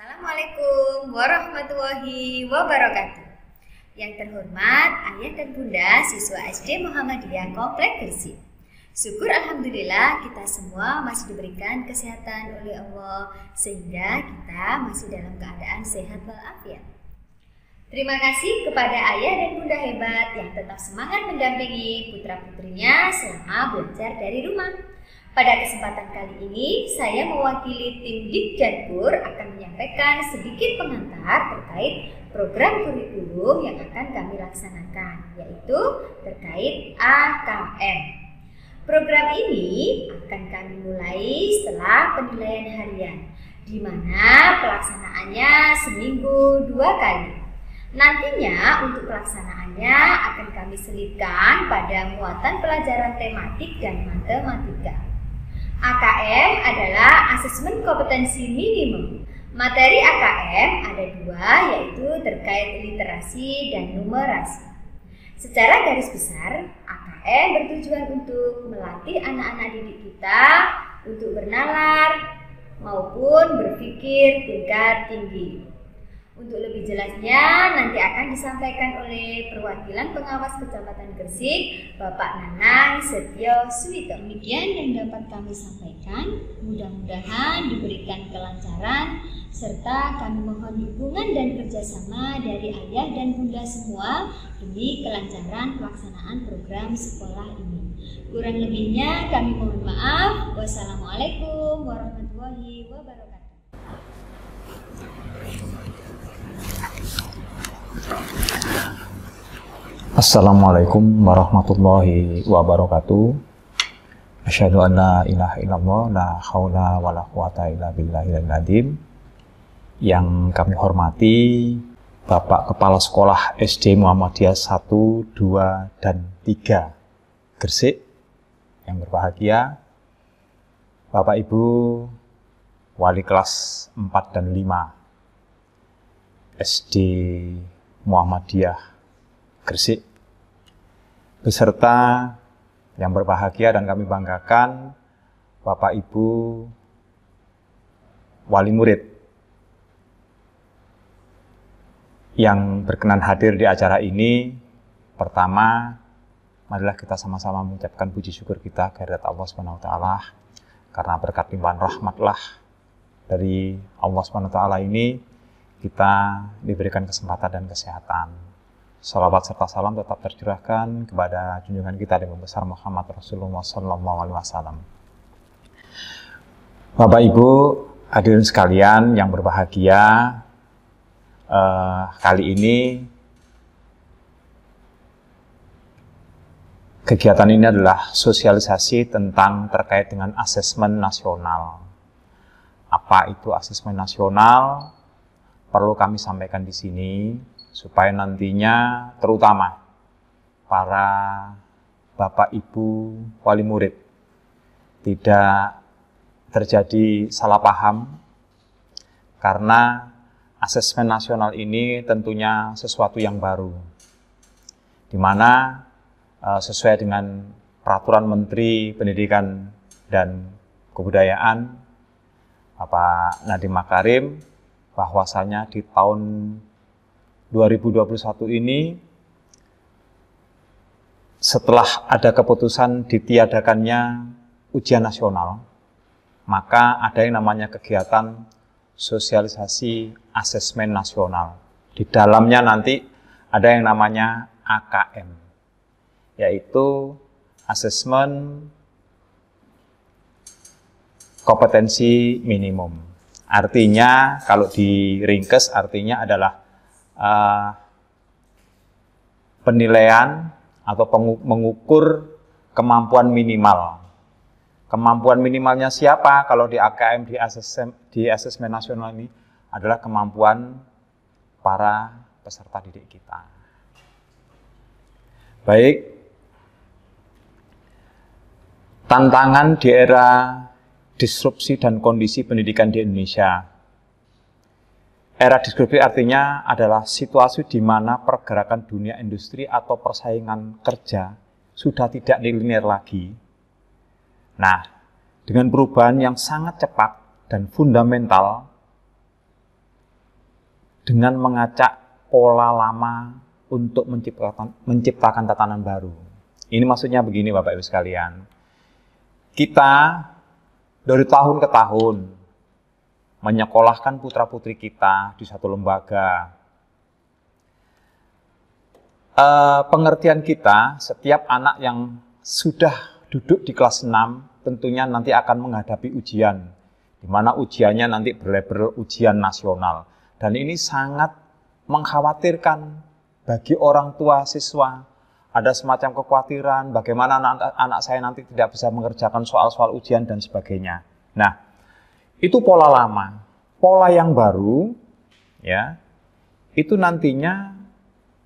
Assalamualaikum warahmatullahi wabarakatuh. Yang terhormat Ayah dan Bunda siswa SD Muhammadiyah Komplek Gresik. Syukur Alhamdulillah kita semua masih diberikan kesehatan oleh Allah sehingga kita masih dalam keadaan sehat walafiat. Terima kasih kepada Ayah dan Bunda hebat yang tetap semangat mendampingi putra-putrinya selama belajar dari rumah. Pada kesempatan kali ini, saya mewakili tim Dikjadpur akan menyampaikan sedikit pengantar terkait program kurikulum yang akan kami laksanakan, yaitu terkait AKM. Program ini akan kami mulai setelah penilaian harian, di mana pelaksanaannya seminggu 2 kali. Nantinya untuk pelaksanaannya akan kami selipkan pada muatan pelajaran tematik dan matematika. AKM adalah asesmen kompetensi minimum. Materi AKM ada 2, yaitu terkait literasi dan numerasi. Secara garis besar, AKM bertujuan untuk melatih anak-anak didik kita untuk bernalar maupun berpikir tingkat tinggi. Untuk lebih jelasnya nanti akan disampaikan oleh perwakilan pengawas Kecamatan Gresik, Bapak Nanang Setio Suwito. Demikian yang dapat kami sampaikan. Mudah-mudahan diberikan kelancaran serta kami mohon dukungan dan kerjasama dari Ayah dan Bunda semua demi kelancaran pelaksanaan program sekolah ini. Kurang lebihnya kami mohon maaf. Wassalamualaikum warahmatullahi wabarakatuh. Assalamualaikum warahmatullahi wabarakatuh. Asyhadu an la ilaha illallah, la haula wala quwata illa billahil azim. Yang kami hormati Bapak Kepala Sekolah SD Muhammadiyah 1, 2, dan 3 Gresik. Yang berbahagia Bapak Ibu Wali kelas 4 dan 5 SD Muhammadiyah Gresik, beserta yang berbahagia dan kami banggakan Bapak Ibu wali murid yang berkenan hadir di acara ini. Pertama, marilah kita sama-sama mengucapkan puji syukur kita kehadirat Allah Subhanahu wa taala karena berkat limpahan rahmatlah dari Allah Subhanahu wa taala ini kita diberikan kesempatan dan kesehatan. Salawat serta salam tetap tercurahkan kepada junjungan kita Nabi besar Muhammad Rasulullah SAW. Bapak Ibu hadirin sekalian yang berbahagia, kali ini kegiatan ini adalah sosialisasi tentang terkait dengan asesmen nasional. Apa itu asesmen nasional? Perlu kami sampaikan di sini supaya nantinya terutama para Bapak Ibu wali murid tidak terjadi salah paham, karena asesmen nasional ini tentunya sesuatu yang baru, di mana sesuai dengan Peraturan Menteri Pendidikan dan Kebudayaan Bapak Nadiem Makarim, bahwasanya di tahun 2021 ini setelah ada keputusan ditiadakannya ujian nasional, maka ada yang namanya kegiatan sosialisasi asesmen nasional. Di dalamnya nanti ada yang namanya AKM, yaitu asesmen kompetensi minimum. Artinya, kalau diringkes artinya adalah penilaian atau mengukur kemampuan minimal. Kemampuan minimalnya siapa? Kalau di AKM, di asesmen nasional ini adalah kemampuan para peserta didik kita. Baik, tantangan di era disrupsi dan kondisi pendidikan di Indonesia. Era disrupsi artinya adalah situasi di mana pergerakan dunia industri atau persaingan kerja sudah tidak linear lagi. Nah, dengan perubahan yang sangat cepat dan fundamental, dengan mengacak pola lama untuk menciptakan tatanan baru. Ini maksudnya begini Bapak Ibu sekalian. Kita dari tahun ke tahun menyekolahkan putra-putri kita di satu lembaga. Pengertian kita, setiap anak yang sudah duduk di kelas 6 tentunya nanti akan menghadapi ujian, di mana ujiannya nanti berlabel ujian nasional. Dan ini sangat mengkhawatirkan bagi orang tua siswa. Ada semacam kekhawatiran bagaimana anak saya nanti tidak bisa mengerjakan soal-soal ujian dan sebagainya. Nah, itu pola lama. Pola yang baru, ya, itu nantinya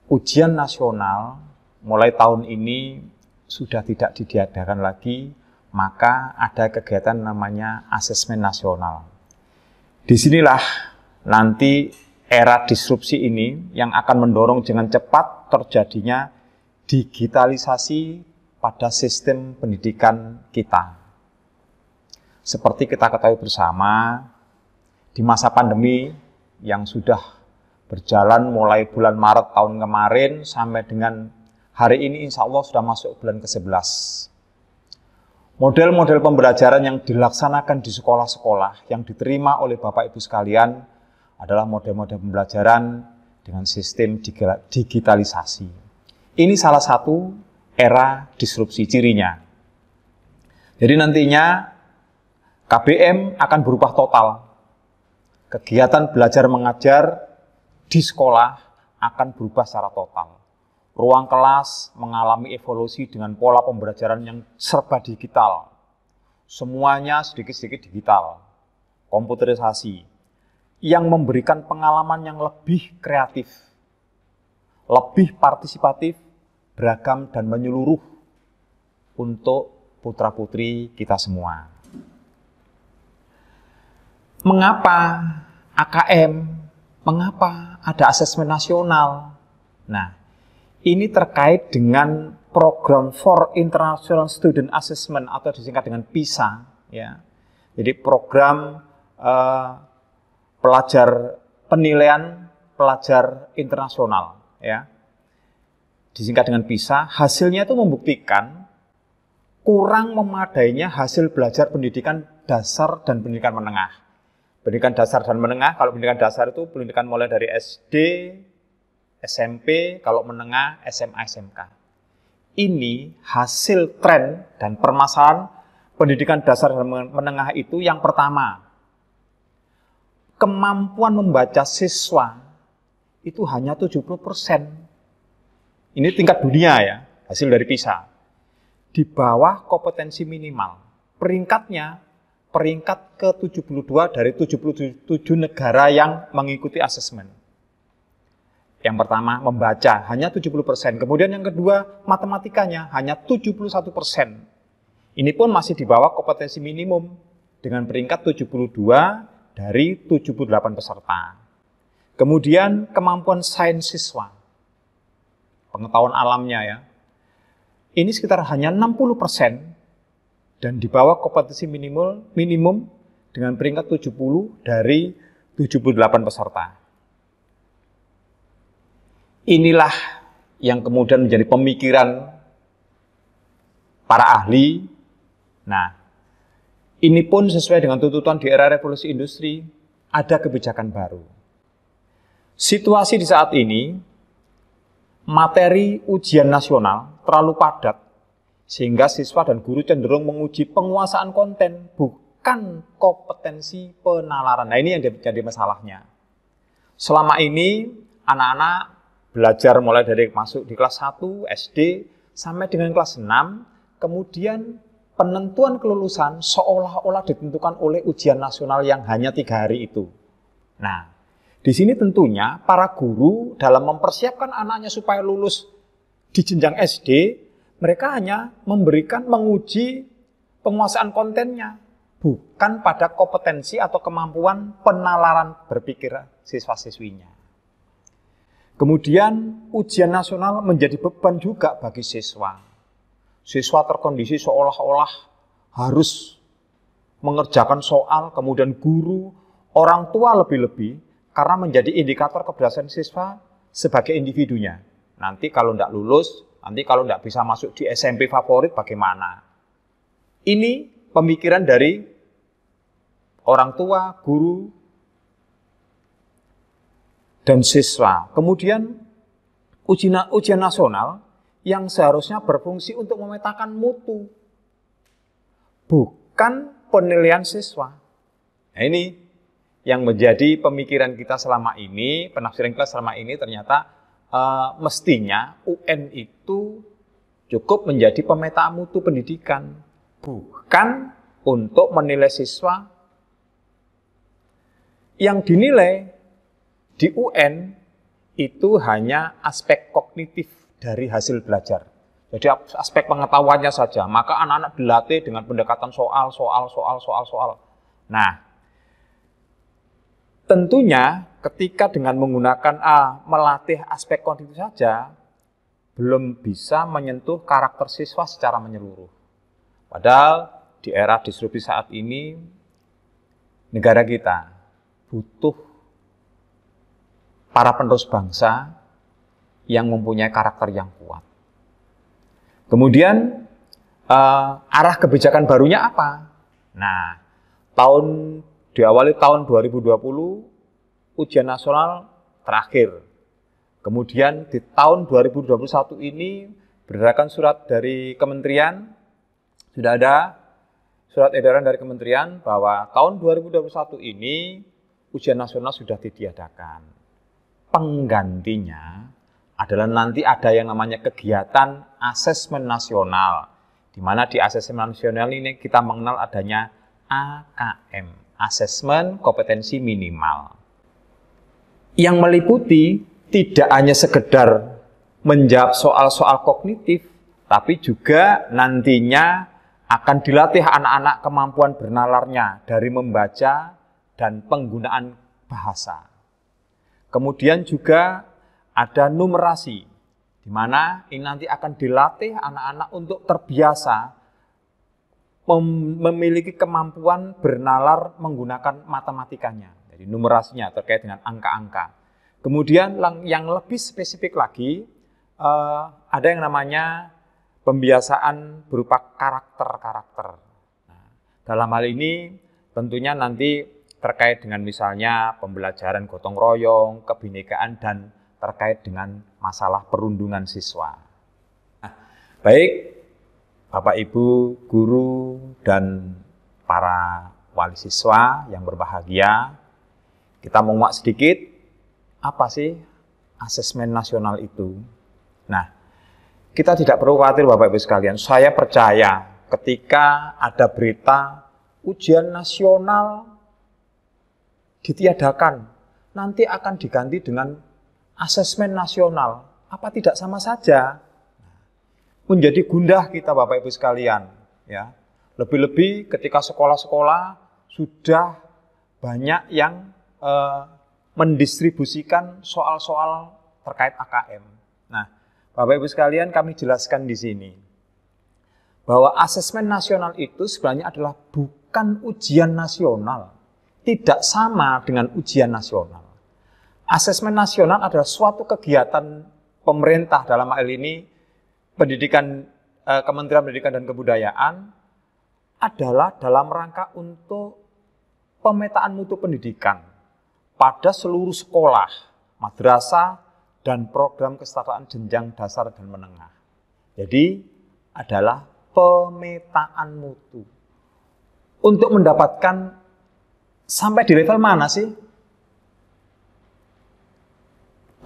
ujian nasional mulai tahun ini sudah tidak diadakan lagi, maka ada kegiatan namanya asesmen nasional. Disinilah nanti era disrupsi ini yang akan mendorong dengan cepat terjadinya digitalisasi pada sistem pendidikan kita. Seperti kita ketahui bersama, di masa pandemi yang sudah berjalan mulai bulan Maret tahun kemarin sampai dengan hari ini insya Allah sudah masuk bulan ke-11. Model-model pembelajaran yang dilaksanakan di sekolah-sekolah yang diterima oleh Bapak Ibu sekalian adalah model-model pembelajaran dengan sistem digitalisasi. Ini salah satu era disrupsi cirinya. Jadi nantinya KBM akan berubah total. Kegiatan belajar mengajar di sekolah akan berubah secara total. Ruang kelas mengalami evolusi dengan pola pembelajaran yang serba digital. Semuanya sedikit-sedikit digital. Komputerisasi. Yang memberikan pengalaman yang lebih kreatif, lebih partisipatif, beragam dan menyeluruh untuk putra-putri kita semua. Mengapa AKM? Mengapa ada asesmen nasional? Nah, ini terkait dengan program for International Student Assessment atau disingkat dengan PISA. Ya. Jadi program penilaian pelajar internasional. Ya. Disingkat dengan PISA, hasilnya itu membuktikan kurang memadainya hasil belajar pendidikan dasar dan pendidikan menengah. Pendidikan dasar dan menengah, kalau pendidikan dasar itu pendidikan mulai dari SD, SMP, kalau menengah, SMA, SMK. Ini hasil tren dan permasalahan pendidikan dasar dan menengah itu yang pertama. Kemampuan membaca siswa itu hanya 70%. Ini tingkat dunia ya, hasil dari PISA. Di bawah kompetensi minimal. Peringkatnya peringkat ke-72 dari 77 negara yang mengikuti asesmen. Yang pertama, membaca, hanya 70%. Kemudian yang kedua, matematikanya, hanya 71%. Ini pun masih di bawah kompetensi minimum, dengan peringkat 72 dari 78 peserta. Kemudian, kemampuan sains siswa, pengetahuan alamnya ya, ini sekitar hanya 60%, dan di bawah kompetensi minimum dengan peringkat 70 dari 78 peserta. Inilah yang kemudian menjadi pemikiran para ahli. Nah, ini pun sesuai dengan tuntutan di era revolusi industri, ada kebijakan baru. Situasi di saat ini, materi ujian nasional terlalu padat, sehingga siswa dan guru cenderung menguji penguasaan konten, bukan kompetensi penalaran. Nah, ini yang jadi masalahnya. Selama ini, anak-anak belajar mulai dari masuk di kelas 1, SD, sampai dengan kelas 6, kemudian penentuan kelulusan seolah-olah ditentukan oleh ujian nasional yang hanya 3 hari itu. Nah, di sini tentunya para guru dalam mempersiapkan anaknya supaya lulus di jenjang SD, mereka hanya menguji penguasaan kontennya, bukan pada kompetensi atau kemampuan penalaran berpikir siswa-siswinya. Kemudian ujian nasional menjadi beban juga bagi siswa. Siswa terkondisi seolah-olah harus mengerjakan soal, kemudian guru, orang tua lebih-lebih, karena menjadi indikator keberhasilan siswa sebagai individunya. Nanti kalau tidak lulus, nanti kalau tidak bisa masuk di SMP favorit bagaimana? Ini pemikiran dari orang tua, guru, dan siswa. Kemudian ujian nasional yang seharusnya berfungsi untuk memetakan mutu, bukan penilaian siswa. Nah, ini yang menjadi pemikiran kita selama ini, penafsiran kita selama ini ternyata mestinya UN itu cukup menjadi pemetaan mutu pendidikan, bukan untuk menilai siswa. Yang dinilai di UN itu hanya aspek kognitif dari hasil belajar. Jadi aspek pengetahuannya saja. Maka anak-anak dilatih dengan pendekatan soal. Nah, tentunya ketika dengan menggunakan melatih aspek kognitif saja, belum bisa menyentuh karakter siswa secara menyeluruh. Padahal di era disrupsi saat ini, negara kita butuh para penerus bangsa yang mempunyai karakter yang kuat. Kemudian arah kebijakan barunya apa? Nah, diawali tahun 2020 ujian nasional terakhir. Kemudian di tahun 2021 ini berdasarkan surat dari kementerian, sudah ada surat edaran dari kementerian bahwa tahun 2021 ini ujian nasional sudah ditiadakan. Penggantinya adalah nanti ada yang namanya kegiatan asesmen nasional, di mana di asesmen nasional ini kita mengenal adanya AKM, asesmen kompetensi minimal, yang meliputi tidak hanya sekedar menjawab soal-soal kognitif, tapi juga nantinya akan dilatih anak-anak kemampuan bernalarnya dari membaca dan penggunaan bahasa. Kemudian juga ada numerasi, di mana ini nanti akan dilatih anak-anak untuk terbiasa memiliki kemampuan bernalar menggunakan matematikanya. Jadi numerasinya terkait dengan angka-angka. Kemudian yang lebih spesifik lagi, ada yang namanya pembiasaan berupa karakter-karakter. Nah, dalam hal ini tentunya nanti terkait dengan misalnya pembelajaran gotong royong, kebinekaan, dan terkait dengan masalah perundungan siswa. Nah, baik Bapak Ibu, guru, dan para wali siswa yang berbahagia, kita menguak sedikit, apa sih asesmen nasional itu? Nah, kita tidak perlu khawatir Bapak Ibu sekalian, saya percaya ketika ada berita ujian nasional ditiadakan, nanti akan diganti dengan asesmen nasional. Apa tidak sama saja? Menjadi gundah kita Bapak Ibu sekalian. Ya. Lebih-lebih ketika sekolah-sekolah sudah banyak yang mendistribusikan soal-soal terkait AKM. Nah, Bapak Ibu sekalian kami jelaskan di sini bahwa asesmen nasional itu sebenarnya adalah bukan ujian nasional. Tidak sama dengan ujian nasional. Asesmen nasional adalah suatu kegiatan pemerintah dalam hal ini Kementerian Pendidikan dan Kebudayaan adalah dalam rangka untuk pemetaan mutu pendidikan pada seluruh sekolah, madrasah, dan program kesetaraan jenjang dasar dan menengah. Jadi adalah pemetaan mutu untuk mendapatkan sampai di level mana sih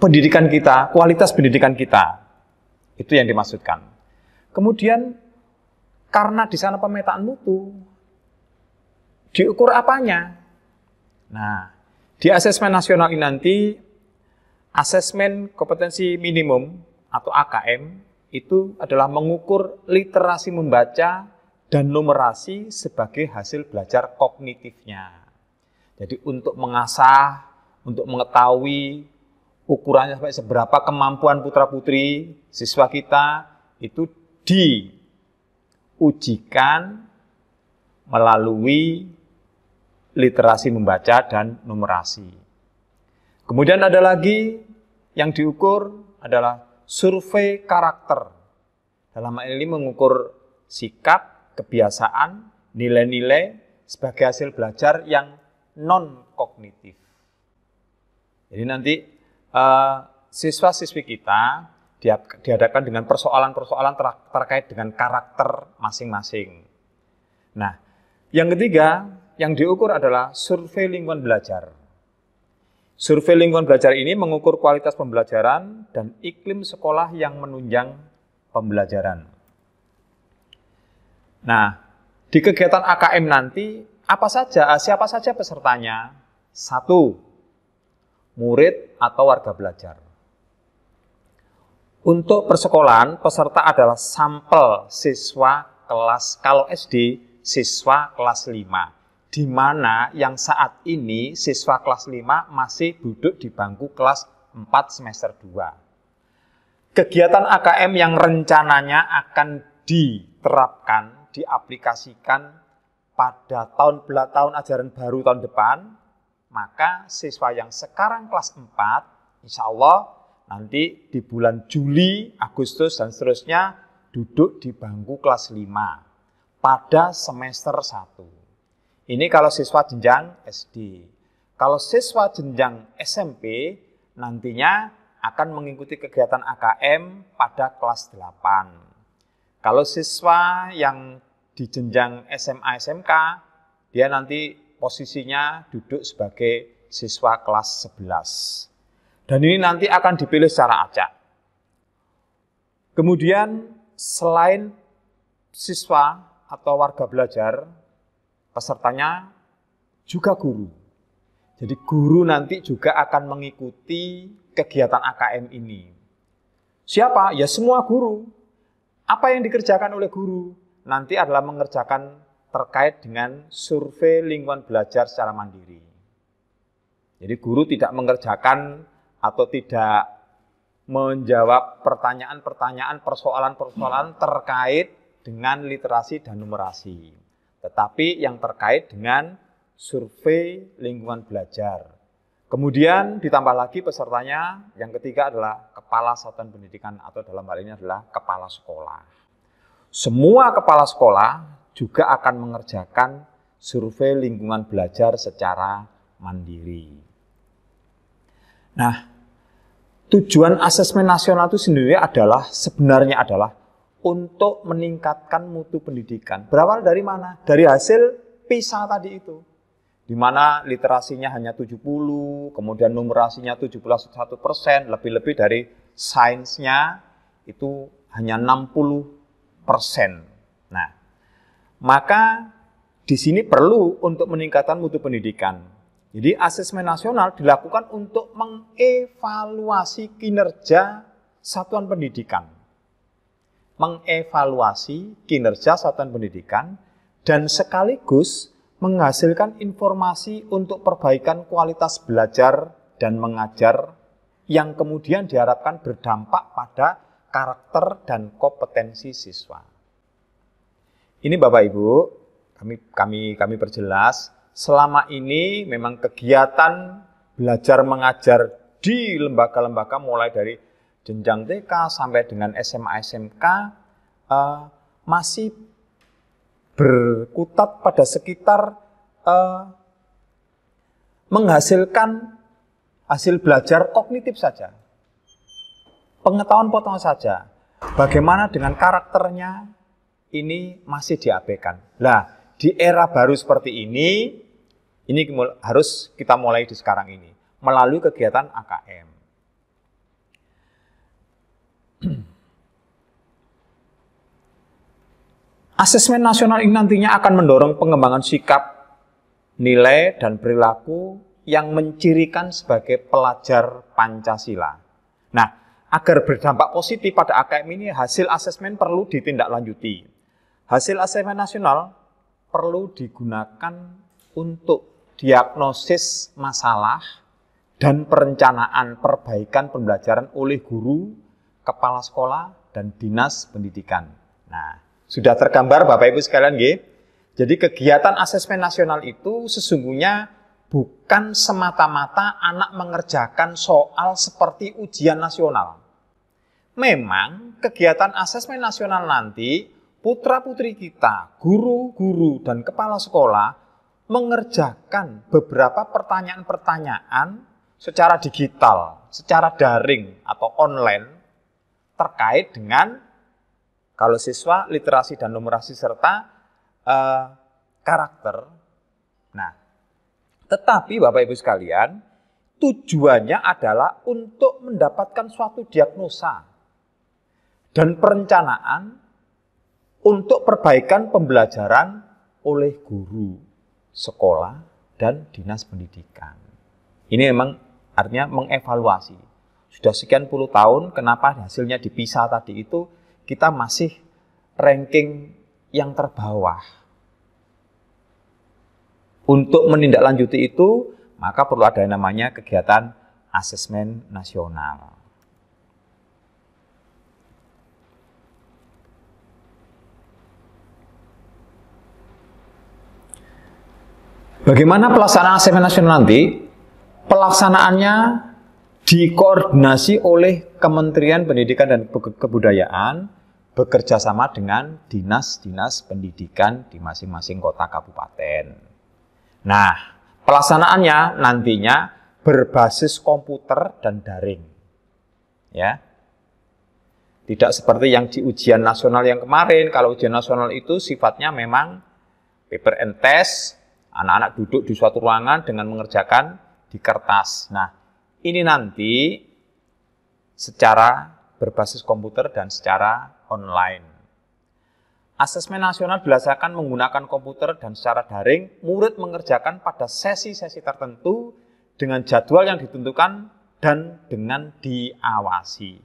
pendidikan kita, kualitas pendidikan kita. Itu yang dimaksudkan. Kemudian karena di sana pemetaan mutu, diukur apanya? Nah, di asesmen nasional ini nanti asesmen kompetensi minimum atau AKM itu adalah mengukur literasi membaca dan numerasi sebagai hasil belajar kognitifnya. Jadi untuk mengasah, untuk mengetahui ukurannya sampai seberapa kemampuan putra-putri siswa kita itu diujikan melalui literasi membaca dan numerasi. Kemudian ada lagi yang diukur adalah survei karakter. Dalam hal ini mengukur sikap, kebiasaan, nilai-nilai sebagai hasil belajar yang non-kognitif. Jadi nanti siswa-siswi kita dihadapkan dengan persoalan-persoalan terkait dengan karakter masing-masing. Nah, yang ketiga yang diukur adalah survei lingkungan belajar. Survei lingkungan belajar ini mengukur kualitas pembelajaran dan iklim sekolah yang menunjang pembelajaran. Nah, di kegiatan AKM nanti siapa saja pesertanya? 1. Murid atau warga belajar. Untuk persekolahan, peserta adalah sampel siswa kelas, kalau SD, siswa kelas 5. Di mana yang saat ini siswa kelas 5 masih duduk di bangku kelas 4 semester 2. Kegiatan AKM yang rencananya akan diterapkan, diaplikasikan pada tahun ajaran baru tahun depan, maka siswa yang sekarang kelas 4, insya Allah nanti di bulan Juli, Agustus, dan seterusnya duduk di bangku kelas 5 pada semester 1. Ini kalau siswa jenjang SD. Kalau siswa jenjang SMP, nantinya akan mengikuti kegiatan AKM pada kelas 8. Kalau siswa yang di jenjang SMA, SMK, dia nanti posisinya duduk sebagai siswa kelas 11. Dan ini nanti akan dipilih secara acak. Kemudian selain siswa atau warga belajar, pesertanya juga guru. Jadi guru nanti juga akan mengikuti kegiatan AKM ini. Siapa? Ya semua guru. Apa yang dikerjakan oleh guru? Nanti adalah mengerjakan terkait dengan survei lingkungan belajar secara mandiri. Jadi guru tidak mengerjakan atau tidak menjawab pertanyaan-pertanyaan, persoalan-persoalan terkait dengan literasi dan numerasi. Tetapi yang terkait dengan survei lingkungan belajar. Kemudian ditambah lagi pesertanya, yang ketiga adalah kepala satuan pendidikan atau dalam hal ini adalah kepala sekolah. Semua kepala sekolah juga akan mengerjakan survei lingkungan belajar secara mandiri. Nah, tujuan asesmen nasional itu sendiri sebenarnya adalah untuk meningkatkan mutu pendidikan. Berawal dari mana? Dari hasil PISA tadi itu. Di mana literasinya hanya 70, kemudian numerasinya 71%, lebih-lebih dari sainsnya itu hanya 60%. Nah, maka di sini perlu untuk meningkatkan mutu pendidikan. Jadi asesmen nasional dilakukan untuk mengevaluasi kinerja satuan pendidikan. Mengevaluasi kinerja satuan pendidikan dan sekaligus menghasilkan informasi untuk perbaikan kualitas belajar dan mengajar yang kemudian diharapkan berdampak pada karakter dan kompetensi siswa. Ini Bapak Ibu, kami perjelas. Selama ini memang kegiatan belajar mengajar di lembaga-lembaga mulai dari jenjang TK sampai dengan SMA SMK masih berkutat pada sekitar menghasilkan hasil belajar kognitif saja. Pengetahuan potongan saja. Bagaimana dengan karakternya ini masih diabaikan. Nah, di era baru seperti ini harus kita mulai di sekarang ini, melalui kegiatan AKM. Asesmen nasional ini nantinya akan mendorong pengembangan sikap, nilai, dan perilaku yang mencirikan sebagai pelajar Pancasila. Nah, agar berdampak positif pada AKM ini, hasil asesmen perlu ditindaklanjuti. Hasil asesmen nasional perlu digunakan untuk diagnosis masalah dan perencanaan perbaikan pembelajaran oleh guru, kepala sekolah, dan dinas pendidikan. Nah, sudah tergambar Bapak Ibu sekalian, nggih. Jadi kegiatan asesmen nasional itu sesungguhnya bukan semata-mata anak mengerjakan soal seperti ujian nasional. Memang kegiatan asesmen nasional nanti putra-putri kita, guru-guru dan kepala sekolah mengerjakan beberapa pertanyaan-pertanyaan secara digital, secara daring atau online terkait dengan kalau siswa literasi dan numerasi serta karakter. Nah, tetapi Bapak Ibu sekalian, tujuannya adalah untuk mendapatkan suatu diagnosa dan perencanaan untuk perbaikan pembelajaran oleh guru, sekolah, dan dinas pendidikan. Ini memang artinya mengevaluasi. Sudah sekian puluh tahun, kenapa hasilnya dipisah tadi itu, kita masih ranking yang terbawah. Untuk menindaklanjuti itu, maka perlu ada yang namanya kegiatan asesmen nasional. Bagaimana pelaksanaan asesmen nasional nanti? Pelaksanaannya dikoordinasi oleh Kementerian Pendidikan dan Kebudayaan bekerja sama dengan dinas-dinas pendidikan di masing-masing kota kabupaten. Nah, pelaksanaannya nantinya berbasis komputer dan daring. Ya. Tidak seperti yang di ujian nasional yang kemarin. Kalau ujian nasional itu sifatnya memang paper and test, anak-anak duduk di suatu ruangan dengan mengerjakan di kertas. Nah, ini nanti secara berbasis komputer dan secara online. Asesmen nasional dilaksanakan menggunakan komputer dan secara daring, murid mengerjakan pada sesi-sesi tertentu dengan jadwal yang ditentukan dan dengan diawasi.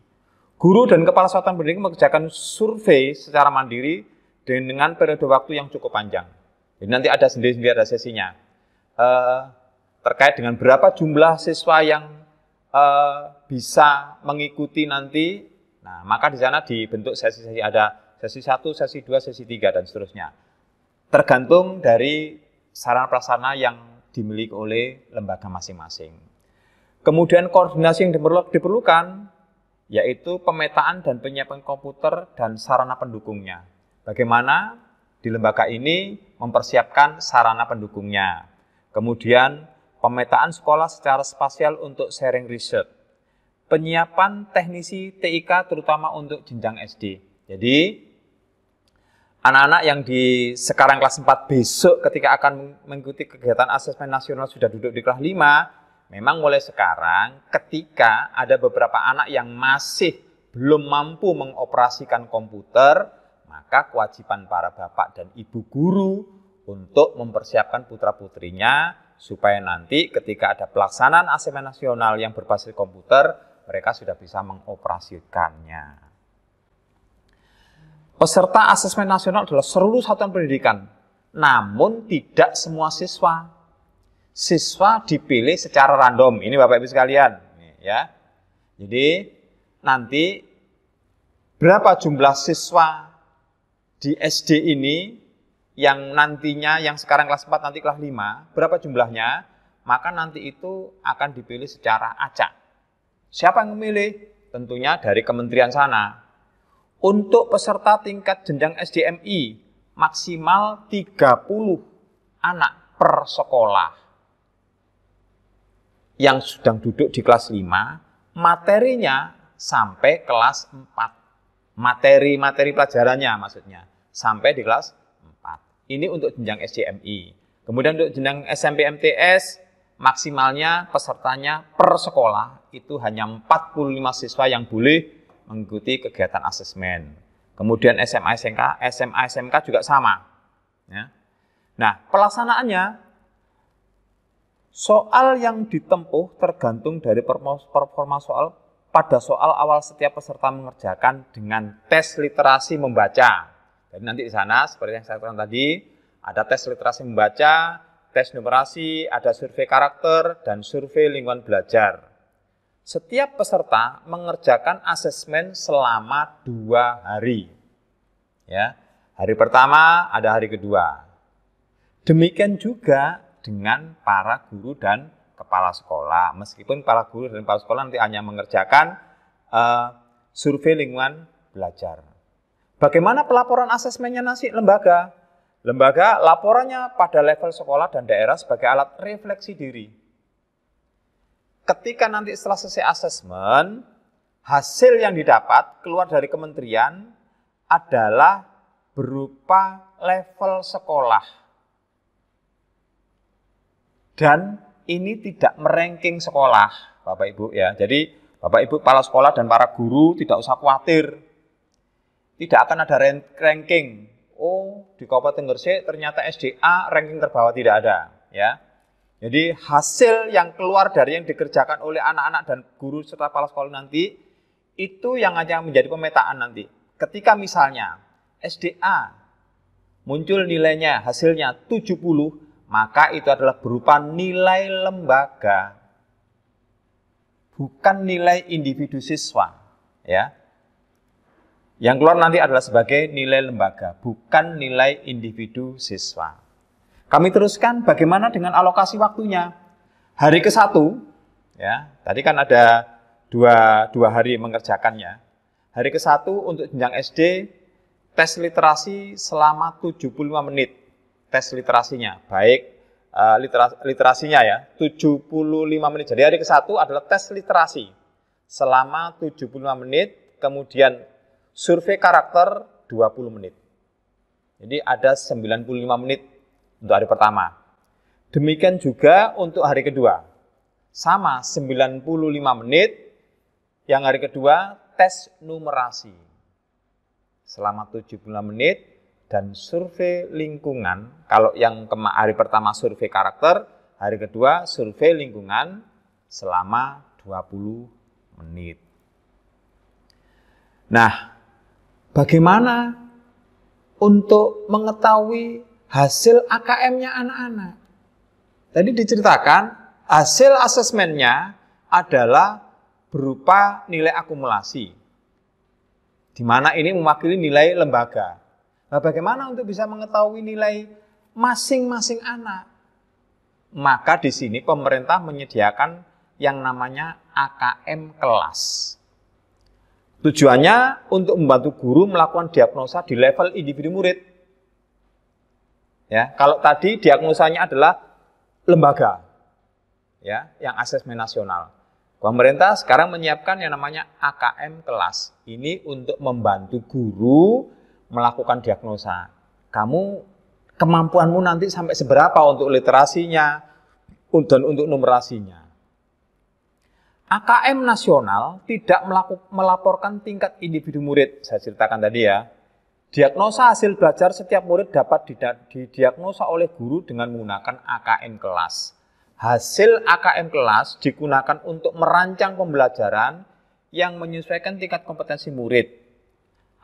Guru dan kepala satuan pendidikan mengerjakan survei secara mandiri dengan periode waktu yang cukup panjang. Jadi nanti ada sendiri-sendiri ada sesinya. Terkait dengan berapa jumlah siswa yang bisa mengikuti nanti, nah maka di sana dibentuk sesi-sesi, ada sesi 1, sesi 2, sesi 3, dan seterusnya. Tergantung dari sarana prasarana yang dimiliki oleh lembaga masing-masing. Kemudian koordinasi yang diperlukan, yaitu pemetaan dan penyiapan komputer dan sarana pendukungnya. Bagaimana di lembaga ini mempersiapkan sarana pendukungnya. Kemudian pemetaan sekolah secara spasial untuk sharing riset. Penyiapan teknisi TIK terutama untuk jenjang SD. Jadi anak-anak yang di sekarang kelas 4 besok ketika akan mengikuti kegiatan asesmen nasional sudah duduk di kelas 5, memang mulai sekarang ketika ada beberapa anak yang masih belum mampu mengoperasikan komputer, maka kewajiban para bapak dan ibu guru untuk mempersiapkan putra-putrinya supaya nanti ketika ada pelaksanaan asesmen nasional yang berbasis komputer, mereka sudah bisa mengoperasikannya. Peserta asesmen nasional adalah seluruh satuan pendidikan, namun tidak semua siswa. Siswa dipilih secara random. Ini Bapak Ibu sekalian, ya. Jadi nanti berapa jumlah siswa di SD ini yang nantinya yang sekarang kelas 4 nanti kelas 5, berapa jumlahnya? Maka nanti itu akan dipilih secara acak. Siapa yang memilih? Tentunya dari kementerian sana. Untuk peserta tingkat jenjang SDMI, maksimal 30 anak per sekolah yang sedang duduk di kelas 5, materinya sampai kelas 4. Materi pelajarannya maksudnya, sampai di kelas 4. Ini untuk jenjang SDMI. Kemudian untuk jenjang SMP MTS, maksimalnya pesertanya per sekolah itu hanya 45 siswa yang boleh mengikuti kegiatan asesmen. Kemudian SMA SMK juga sama. Ya. Nah, pelaksanaannya, soal yang ditempuh tergantung dari performa soal. Pada soal awal setiap peserta mengerjakan dengan tes literasi membaca. Jadi nanti di sana, seperti yang saya katakan tadi, ada tes literasi membaca, tes numerasi, ada survei karakter, dan survei lingkungan belajar. Setiap peserta mengerjakan asesmen selama 2 hari. Ya, hari pertama ada hari kedua. Demikian juga dengan para guru dan kepala sekolah. Meskipun para guru dan kepala sekolah nanti hanya mengerjakan survei lingkungan belajar. Bagaimana pelaporan asesmennya nanti lembaga? Lembaga laporannya pada level sekolah dan daerah sebagai alat refleksi diri. Ketika nanti setelah selesai asesmen, hasil yang didapat keluar dari kementerian adalah berupa level sekolah. Dan ini tidak meranking sekolah, Bapak Ibu ya. Jadi Bapak Ibu kepala sekolah dan para guru tidak usah khawatir. Tidak akan ada ranking. Oh, di Kabupaten Gresik ternyata SDA ranking terbawah, tidak ada ya. Jadi hasil yang keluar dari yang dikerjakan oleh anak-anak dan guru serta kepala sekolah nanti itu yang akan menjadi pemetaan nanti. Ketika misalnya SDA muncul nilainya hasilnya 70, maka itu adalah berupa nilai lembaga, bukan nilai individu siswa ya. Yang keluar nanti adalah sebagai nilai lembaga, bukan nilai individu siswa. Kami teruskan bagaimana dengan alokasi waktunya. Hari ke-1, ya, tadi kan ada dua hari mengerjakannya. Hari ke-1 untuk jenjang SD, tes literasi selama 75 menit. Tes literasinya, baik literasinya ya, 75 menit. Jadi hari ke-1 adalah tes literasi selama 75 menit, kemudian survei karakter 20 menit. Jadi ada 95 menit untuk hari pertama. Demikian juga untuk hari kedua. Sama 95 menit. Yang hari kedua tes numerasi. Selama 75 menit dan survei lingkungan. Kalau yang hari pertama survei karakter, hari kedua survei lingkungan selama 20 menit. Nah, bagaimana untuk mengetahui hasil AKM-nya anak-anak? Tadi diceritakan hasil asesmennya adalah berupa nilai akumulasi, di mana ini mewakili nilai lembaga. Nah, bagaimana untuk bisa mengetahui nilai masing-masing anak? Maka di sini pemerintah menyediakan yang namanya AKM kelas. Tujuannya untuk membantu guru melakukan diagnosa di level individu murid. Ya, kalau tadi diagnosanya adalah lembaga, ya, yang asesmen nasional. Pemerintah sekarang menyiapkan yang namanya AKM kelas. Ini untuk membantu guru melakukan diagnosa. Kemampuanmu nanti sampai seberapa untuk literasinya dan untuk numerasinya. AKM nasional tidak melaporkan tingkat individu murid. Saya ceritakan tadi ya. Diagnosa hasil belajar setiap murid dapat didiagnosa oleh guru dengan menggunakan AKM kelas. Hasil AKM kelas digunakan untuk merancang pembelajaran yang menyesuaikan tingkat kompetensi murid.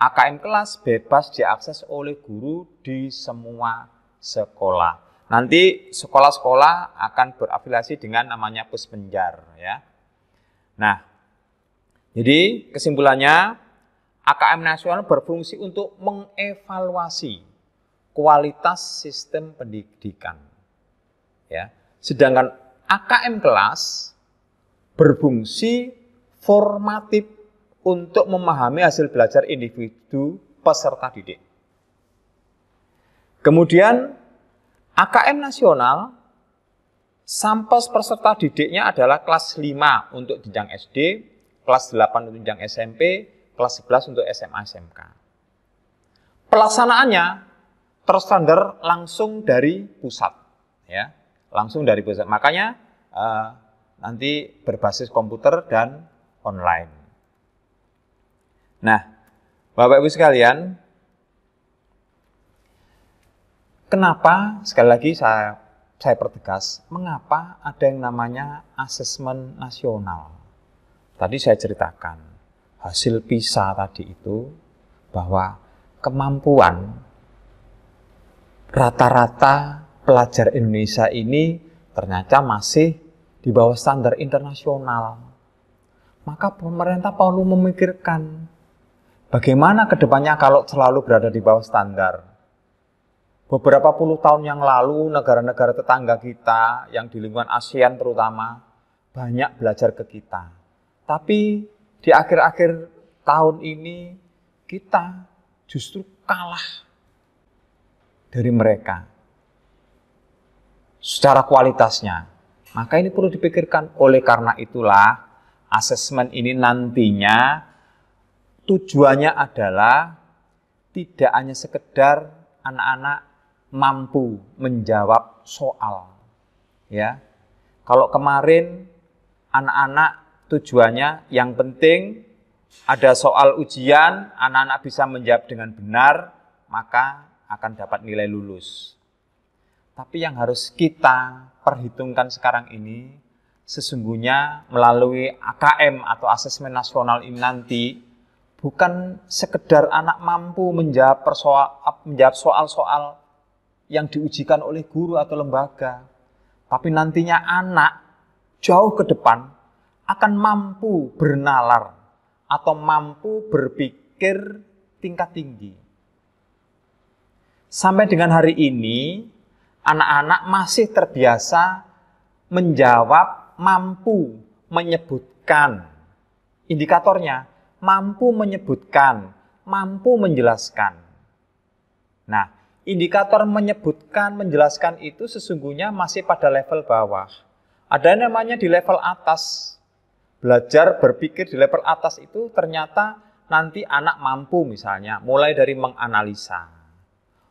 AKM kelas bebas diakses oleh guru di semua sekolah. Nanti sekolah-sekolah akan berafiliasi dengan namanya Puspenjar ya. Nah, jadi kesimpulannya AKM nasional berfungsi untuk mengevaluasi kualitas sistem pendidikan. Ya. Sedangkan AKM kelas berfungsi formatif untuk memahami hasil belajar individu peserta didik. Kemudian AKM nasional sampel peserta didiknya adalah kelas 5 untuk jenjang SD, kelas 8 untuk jenjang SMP, kelas 11 untuk SMA SMK. Pelaksanaannya terstandar langsung dari pusat, ya, langsung dari pusat. Makanya nanti berbasis komputer dan online. Nah, Bapak Ibu sekalian, kenapa sekali lagi saya pertegas, mengapa ada yang namanya asesmen nasional? Tadi saya ceritakan. Hasil PISA tadi itu bahwa kemampuan rata-rata pelajar Indonesia ini ternyata masih di bawah standar internasional. Maka pemerintah perlu memikirkan bagaimana ke depannya kalau selalu berada di bawah standar. beberapa puluh tahun yang lalu negara-negara tetangga kita yang di lingkungan ASEAN terutama banyak belajar ke kita. Tapi di akhir-akhir tahun ini kita justru kalah dari mereka secara kualitasnya. Maka ini perlu dipikirkan. Oleh karena itulah asesmen ini nantinya tujuannya adalah tidak hanya sekedar anak-anak mampu menjawab soal. Ya. Kalau kemarin anak-anak tujuannya yang penting ada soal ujian, anak-anak bisa menjawab dengan benar, maka akan dapat nilai lulus. Tapi yang harus kita perhitungkan sekarang ini, sesungguhnya melalui AKM atau asesmen nasional ini nanti, bukan sekedar anak mampu menjawab soal-soal yang diujikan oleh guru atau lembaga, tapi nantinya anak jauh ke depan akan mampu bernalar atau mampu berpikir tingkat tinggi. Sampai dengan hari ini, anak-anak masih terbiasa menjawab, mampu menyebutkan. Indikatornya, mampu menyebutkan, mampu menjelaskan. Nah, indikator menyebutkan, menjelaskan itu sesungguhnya masih pada level bawah. Ada namanya di level atas. Belajar berpikir di level atas itu ternyata nanti anak mampu misalnya mulai dari menganalisa,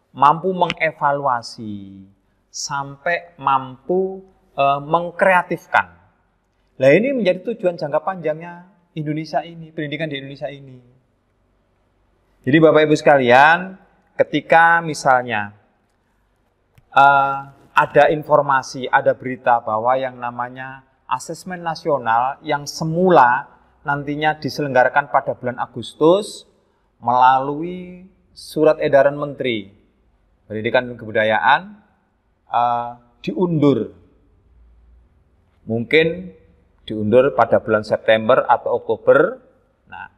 mampu mengevaluasi, sampai mampu mengkreatifkan. Nah ini menjadi tujuan jangka panjangnya Indonesia ini, pendidikan di Indonesia ini. Jadi Bapak Ibu sekalian, ketika misalnya ada informasi, ada berita bahwa yang namanya asesmen nasional yang semula nantinya diselenggarakan pada bulan Agustus melalui surat edaran Menteri Pendidikan dan Kebudayaan diundur. Mungkin diundur pada bulan September atau Oktober. Nah,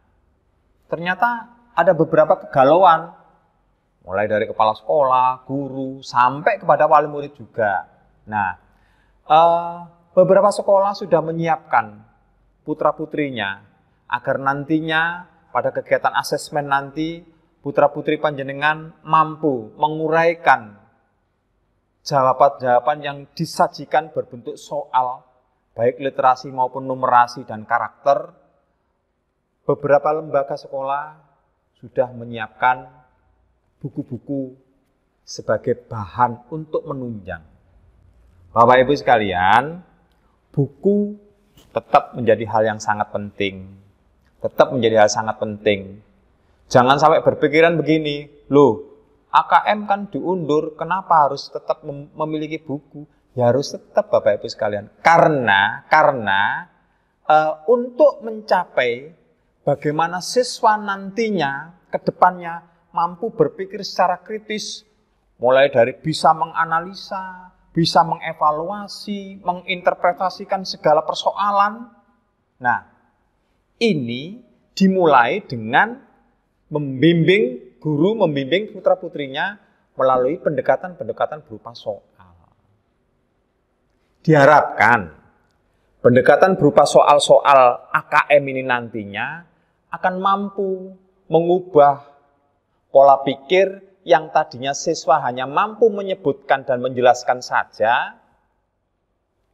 ternyata ada beberapa kegalauan, mulai dari kepala sekolah, guru, sampai kepada wali murid juga. Nah, beberapa sekolah sudah menyiapkan putra-putrinya agar nantinya pada kegiatan asesmen nanti putra-putri panjenengan mampu menguraikan jawaban-jawaban yang disajikan berbentuk soal, baik literasi maupun numerasi dan karakter. Beberapa lembaga sekolah sudah menyiapkan buku-buku sebagai bahan untuk menunjang. Bapak Ibu sekalian, buku tetap menjadi hal yang sangat penting. Tetap menjadi hal sangat penting. Jangan sampai berpikiran begini, loh, AKM kan diundur, kenapa harus tetap memiliki buku? Ya harus tetap Bapak Ibu sekalian. Karena untuk mencapai bagaimana siswa nantinya ke depannya mampu berpikir secara kritis, mulai dari bisa menganalisa, bisa mengevaluasi, menginterpretasikan segala persoalan. Nah, ini dimulai dengan membimbing guru, membimbing putra-putrinya melalui pendekatan-pendekatan berupa soal. Diharapkan pendekatan berupa soal-soal AKM ini nantinya akan mampu mengubah pola pikir yang tadinya siswa hanya mampu menyebutkan dan menjelaskan saja,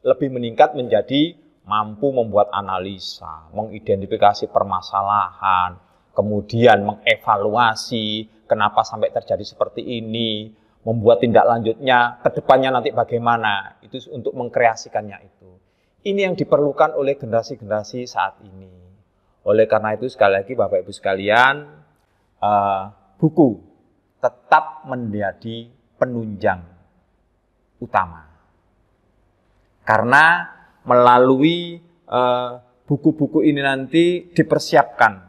lebih meningkat menjadi mampu membuat analisa, mengidentifikasi permasalahan, kemudian mengevaluasi kenapa sampai terjadi seperti ini, membuat tindak lanjutnya, ke depannya nanti bagaimana, itu untuk mengkreasikannya itu. Ini yang diperlukan oleh generasi-generasi saat ini. Oleh karena itu sekali lagi Bapak Ibu sekalian, buku tetap menjadi penunjang utama. Karena melalui buku-buku ini nanti dipersiapkan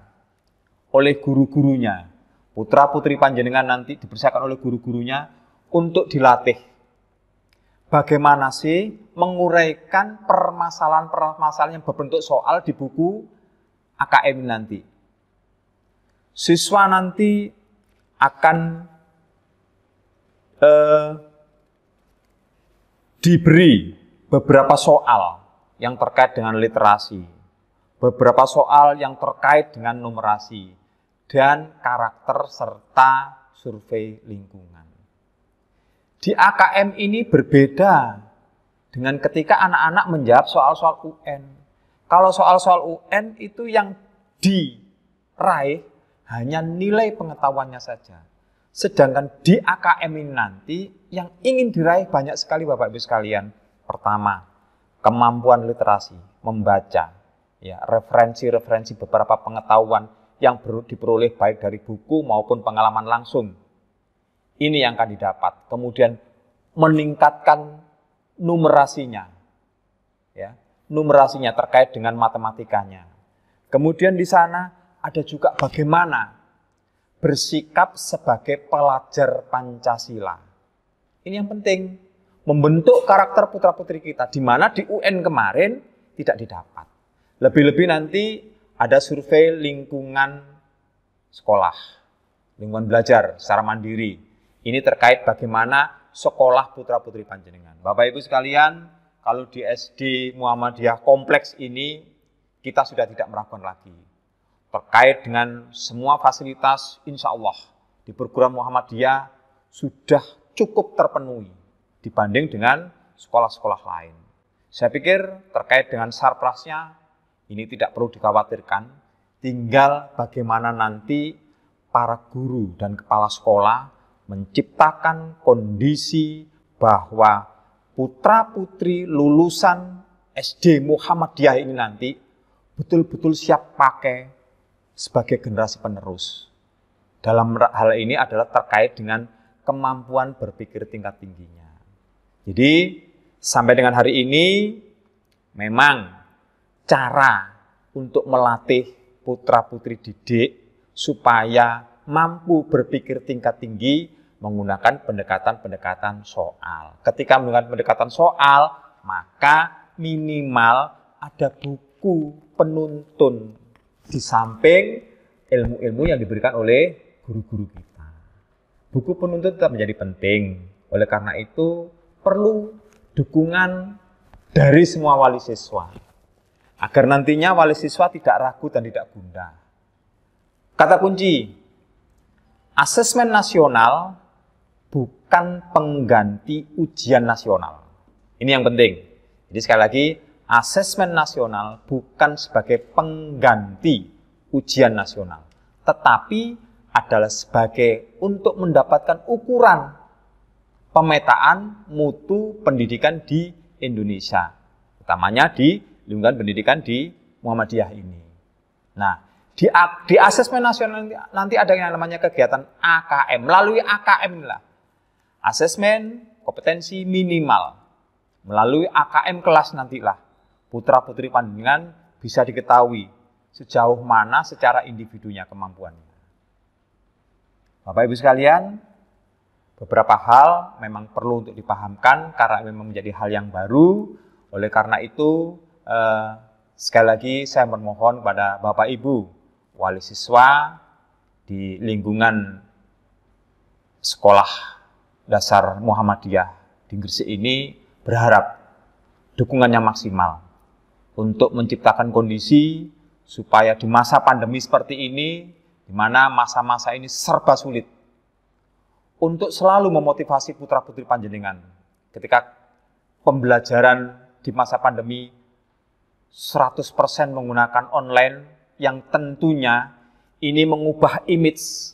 oleh guru-gurunya. Putra-putri panjenengan nanti dipersiapkan oleh guru-gurunya untuk dilatih. Bagaimana sih menguraikan permasalahan-permasalahan yang berbentuk soal di buku AKM nanti. Siswa nanti akan diberi beberapa soal yang terkait dengan literasi, beberapa soal yang terkait dengan numerasi, dan karakter serta survei lingkungan. Di AKM ini berbeda dengan ketika anak-anak menjawab soal-soal UN. Kalau soal-soal UN itu yang diraih hanya nilai pengetahuannya saja. Sedangkan di AKM ini nanti yang ingin diraih banyak sekali Bapak Ibu sekalian. Pertama, kemampuan literasi, membaca, ya, referensi-referensi beberapa pengetahuan yang diperoleh baik dari buku maupun pengalaman langsung. Ini yang akan didapat. Kemudian meningkatkan numerasinya, ya, numerasinya terkait dengan matematikanya. Kemudian di sana ada juga bagaimana bersikap sebagai pelajar Pancasila. Ini yang penting, membentuk karakter putra-putri kita, di mana di UN kemarin tidak didapat. Lebih-lebih nanti ada survei lingkungan sekolah, lingkungan belajar secara mandiri. Ini terkait bagaimana sekolah putra-putri panjenengan. Bapak Ibu sekalian, kalau di SD Muhammadiyah kompleks ini, kita sudah tidak meragukan lagi. Terkait dengan semua fasilitas, insya Allah di program Muhammadiyah sudah cukup terpenuhi dibanding dengan sekolah-sekolah lain. Saya pikir terkait dengan sarprasnya ini tidak perlu dikhawatirkan, tinggal bagaimana nanti para guru dan kepala sekolah menciptakan kondisi bahwa putra-putri lulusan SD Muhammadiyah ini nanti betul-betul siap pakai sebagai generasi penerus. Dalam hal ini adalah terkait dengan kemampuan berpikir tingkat tingginya. Jadi sampai dengan hari ini memang cara untuk melatih putra-putri didik supaya mampu berpikir tingkat tinggi menggunakan pendekatan-pendekatan soal. Ketika menggunakan pendekatan soal, maka minimal ada buku penuntun di samping ilmu-ilmu yang diberikan oleh guru-guru kita. Buku penuntun tetap menjadi penting. Oleh karena itu, perlu dukungan dari semua wali siswa. Agar nantinya wali siswa tidak ragu dan tidak gundah. Kata kunci, asesmen nasional bukan pengganti ujian nasional. Ini yang penting. Jadi sekali lagi, asesmen nasional bukan sebagai pengganti ujian nasional, tetapi adalah sebagai untuk mendapatkan ukuran pemetaan mutu pendidikan di Indonesia, utamanya di lingkungan pendidikan di Muhammadiyah ini. Nah, di asesmen nasional nanti ada yang namanya kegiatan AKM. Melalui AKM inilah, asesmen kompetensi minimal. Melalui AKM kelas nantilah, putra-putri panjenengan bisa diketahui sejauh mana secara individunya kemampuannya. Bapak Ibu sekalian, beberapa hal memang perlu untuk dipahamkan karena memang menjadi hal yang baru. Oleh karena itu, sekali lagi saya memohon kepada Bapak Ibu, wali siswa di lingkungan sekolah dasar Muhammadiyah di Gresik ini berharap dukungannya maksimal untuk menciptakan kondisi supaya di masa pandemi seperti ini, di mana masa-masa ini serba sulit, untuk selalu memotivasi putra-putri panjenengan. Ketika pembelajaran di masa pandemi 100% menggunakan online, yang tentunya ini mengubah image,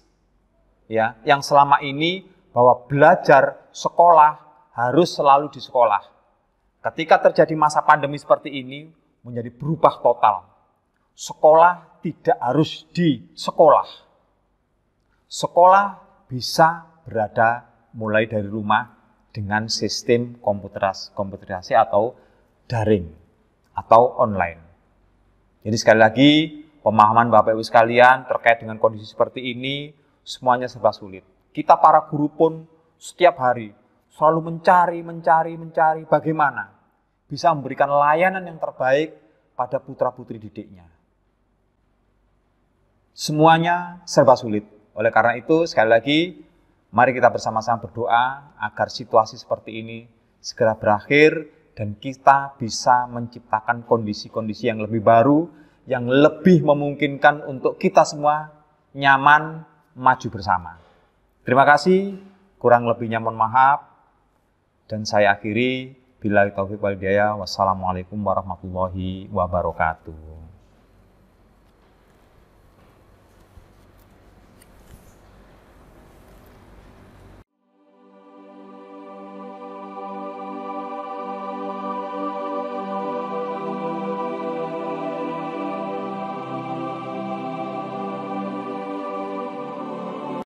ya, yang selama ini bahwa belajar sekolah harus selalu di sekolah. Ketika terjadi masa pandemi seperti ini, menjadi berubah total. Sekolah tidak harus di sekolah. Sekolah bisa berada mulai dari rumah dengan sistem komputerasi atau daring atau online. Jadi sekali lagi, pemahaman Bapak Ibu sekalian terkait dengan kondisi seperti ini semuanya serba sulit. Kita para guru pun setiap hari selalu mencari bagaimana bisa memberikan layanan yang terbaik pada putra-putri didiknya. Semuanya serba sulit. Oleh karena itu, sekali lagi, Mari kita bersama-sama berdoa agar situasi seperti ini segera berakhir dan kita bisa menciptakan kondisi-kondisi yang lebih baru, yang lebih memungkinkan untuk kita semua nyaman maju bersama. Terima kasih, kurang lebihnya mohon maaf, dan saya akhiri, billahi taufiq wal hidayah, wassalamualaikum warahmatullahi wabarakatuh.